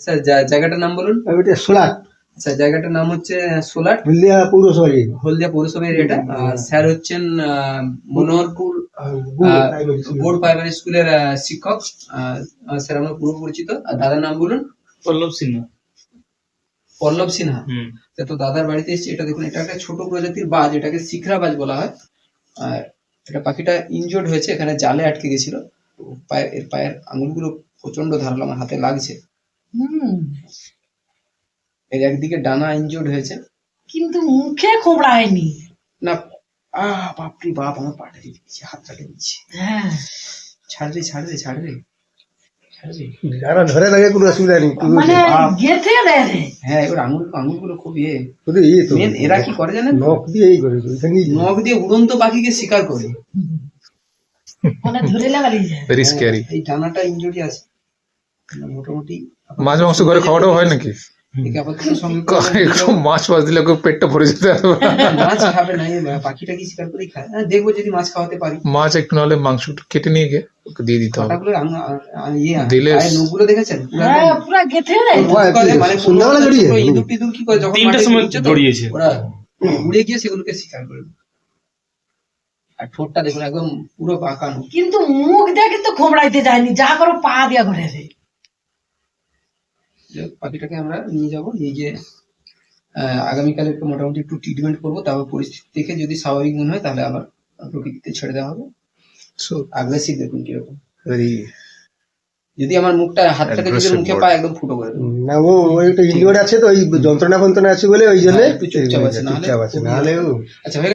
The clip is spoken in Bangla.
স্যার জায়গাটার নাম বলুন। ওইটা সোলাট, আচ্ছা, জায়গাটার নাম হচ্ছে সোলাট, হলদিয়া পৌরসভা। হলদিয়া পৌরসভা এরিয়াটা। আর স্যার হচ্ছেন মনোহরপুর বোর্ড প্রাইমারি স্কুলের শিক্ষক। স্যার আমার পুরো পরিচিত। আর দাদার নাম বলুন। পল্লব সিনহা। পল্লব সিনহা। তো দাদার বাড়িতে এসেছি। এটা দেখুন, এটা একটা ছোট প্রজাতির বাজ, এটাকে শিখরা বাজ বলা হয়। আর এটা পাখিটা ইনজোর্ড হয়েছে, এখানে জালে আটকে গেছিল। এর পায়ের আঙুলগুলো প্রচন্ড ধারালো, আমার হাতে লাগছে। এর একদিকে ডানা ইনজোর্ড হয়েছে, কিন্তু মুখে খোঁড়ায়নি না। বাপরে বাপ, আমার পাটা দিচ্ছে, হাতটা দিচ্ছে। হ্যাঁ, ছাড়বে ছাড়বে ছাড়বে ছাড়বে। যারা ধরে লাগে কোনো অসুবিধা নেই, মানে গেথে দেয় রে। হ্যাঁ, এবার আঙুলগুলো খুব শুধু এই তো মেন। এরা কি করে জানেন? নখ দিয়ে এই করে ওইখানেই নখ দিয়ে উড়ন্ত পাখিকে শিকার করে। মানে ধরে লাগালি যায়। Very scary. এই ডানাটা ইনজুরি আছে মোটামুটি। মাছ মাংস করে খাওয়াটাও হয় নাকি? একে আপাতত সঙ্গে করে একটু মাছ দিলে ওকে পেটটা ভরে যেতে হবে। মাছ খাবে না, এই পাখিটা কি শিকার করেই খায়। দেখবো যদি মাছ খাওয়াতে পারি। মাছ একটু নাহলে মাংস কেটে নিয়ে গিয়ে ওকে দিয়ে দিতে হবে। পাটাগুলো দিলে নখগুলো দেখেছেন? হ্যাঁ, পুরা গেথে দেয়। মানে সন্ধ্যাবেলা জড়িয়ে ইঁদুর টিঁদুর কি করে, যখন 3টার সময় জড়িয়েছে। ওরা উড়ে গিয়ে সেগুলোকে শিকার করে। আর ঠোঁটটা দেখুন একদম পুরো পাকানো। কিন্তু মুখ দিয়ে কিন্তু খোঁড়াইতে যায়নি, যা করো পা দিয়া ঘরে রে। পাখিটাকে আমরা নিয়ে যাব, নিয়ে গিয়ে আগামীকাল একটু মোটামুটি একটু ট্রিটমেন্ট করবো। তারপর পরিস্থিতি দেখে যদি স্বাভাবিক মনে হয় তাহলে আবার প্রকৃতিতে ছেড়ে দেওয়া হবে। আগ্রেসিভ দেখুন কিরকম। যদি আমার মুখটা, হাতটাকে যদি মুখে পায় একদম ফুটো করে দেবো। না, ও একটা ইনজোর্ড আছে তো, ওই যন্ত্রণা ফন্ত্রণা আছে বলে ওই জন্য একটু চুপচাপ আছে, নাহলে ও আচ্ছা।